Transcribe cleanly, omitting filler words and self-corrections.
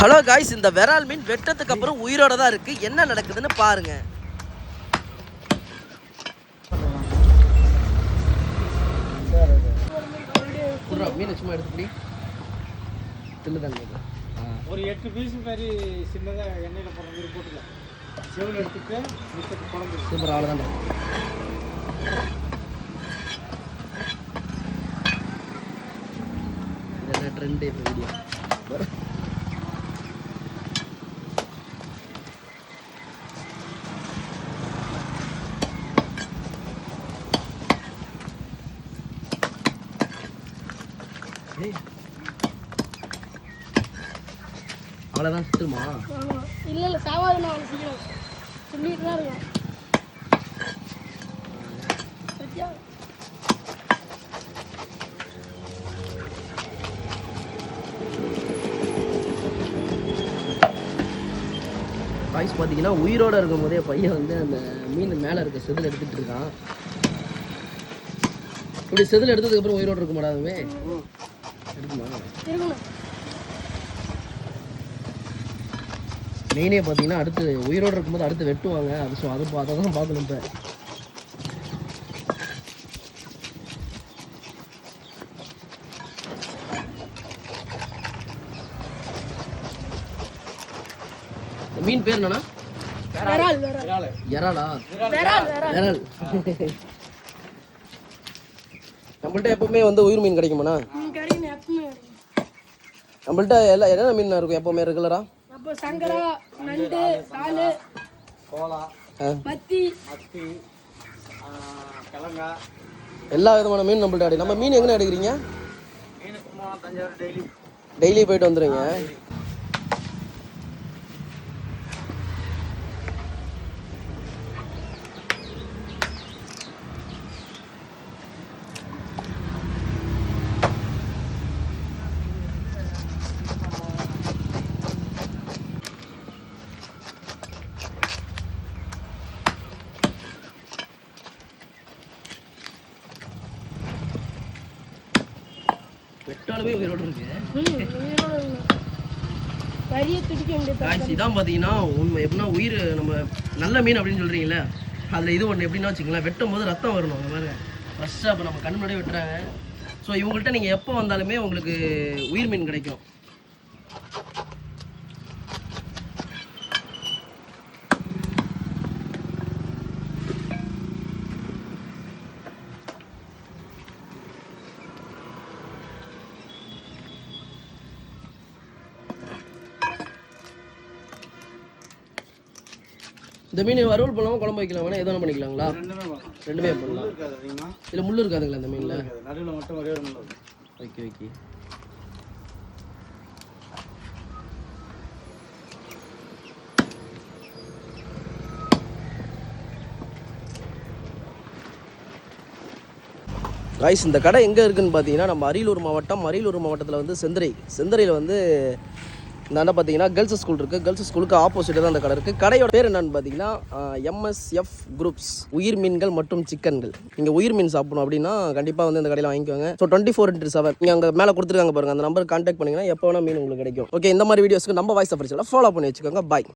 Hello guys, இந்த விரால் மீன் வெட்டத்துக்கு அப்புறம் உயிரோட தான் இருக்கு. என்ன நடக்குதுன்னு பாருங்க. மீன் சும்மா எடுத்துப்படி தின்னுதான் ஒரு 8 பீஸ் மாதிரி சின்னதாக எண்ணெயில் போடுற மாதிரி போட்டுக்கலாம். செவல் எடுத்துட்டு மிச்சத்து குழம்பு சூப்பர். அவ்வளோதான். இதெல்லாம் ட்ரெண்டு இப்போ வீடியோ. அவ்வளோதான் சுத்துமா? இல்லை இல்லை, சாவாதுன்னு அவ்வளோ சீக்கிரம் சொல்லிட்டு தான் இருக்கும். காய்ஸ் பார்த்தீங்கன்னா உயிரோடு இருக்கும் போதே பையன் வந்து அந்த மீன் மேலே இருக்க செதில் எடுத்துகிட்டு இருக்கான். இப்படி செதில் எடுத்ததுக்கப்புறம் உயிரோடு இருக்க மாட்டாதுமே. இருக்குமா? இருக்கணும். மெயினே பார்த்தீங்கன்னா அடுத்து உயிரோடு இருக்கும்போது அடுத்து வெட்டுவாங்க. அது ஸோ அதை தான் பார்க்கணும். இப்போ மீன் பேர் என்னன்னா? எறாலா? எறால். நம்மள்ட்ட எப்பவுமே வந்து உயிர் மீன் கிடைக்குமாண்ணா? நம்மள்ட்ட என்னென்ன மீன் இருக்கும் எப்பவுமே ரெகுலரா? சங்கரா, நண்டு, சாலு, கோலா, மத்தி, கிழங்கா, எல்லா விதமான மீன் நம்மள்ட்ட கிடைக்கும். நம்ம மீன் எங்கே எடுக்கிறீங்க? டெய்லி போயிட்டு வந்துடுங்க. வெட்டாலுமே உயிரோடு இருக்கு. இதான் பார்த்தீங்கன்னா உண்மை. எப்படின்னா உயிர் நம்ம நல்ல மீன் அப்படின்னு சொல்கிறீங்களே, அதில் இது ஒன்று எப்படின்னா வச்சுக்கலாம், வெட்டும் போது ரத்தம் வரணும். அந்த மாதிரி ஃபஸ்ட்டு அப்போ நம்ம கண் முன்னாடியே வெட்டுறாங்க. ஸோ இவங்கள்ட்ட நீங்கள் எப்போ வந்தாலுமே உங்களுக்கு உயிர் மீன் கிடைக்கும். இந்த மீன் வறுவல் பண்ணலாமா, குழம்பு வைக்கலாம், வேணா எதுவும் பண்ணிக்கலாங்களா? ரெண்டுமே பண்ணலாம். இதில் முள் இருக்காதுங்களா இந்த மீனில்? நடுவில் மட்டும் ஒரே ஒரு முள் இருக்கும். ஓகே. காய்ஸ், இந்த கடை எங்கே இருக்குதுன்னு பார்த்தீங்கன்னா நம்ம அரியலூர் மாவட்டத்தில் வந்து செந்தரையில் வந்து இந்த அண்ணா பார்த்தீங்கன்னா கேர்ள்ஸ் ஸ்கூல் இருக்குது. கேர்ள்ஸ் ஸ்கூலுக்கு ஆப்போசிட்டாக தான் அந்த கடை இருக்குது. கடையோட பேர் என்னன்னு பார்த்தீங்கன்னா MSF குரூப்ஸ், உயிர் மீன்கள் மற்றும் சிக்கன்கள். நீங்கள் உயிர் மீன் சாப்பிடணும் அப்படின்னா கண்டிப்பாக வந்து இந்த கடையில் வாங்கிக்கோங்க. ஸோ 24/7 நீங்கள் அங்கே மேலே கொடுத்துருக்காங்க பாருங்கள், அந்த நம்பருக்கு கான்டாக்ட் பண்ணிங்கன்னா எப்போ வேணால் மீன் உங்களுக்கு கிடைக்கும். ஓகே, இந்த மாதிரி வீடியோஸ்க்கு நம்ம வாய்ஸ் ஆஃபர் ஃபாலோ பண்ணி வச்சுக்கோங்க. பாய்.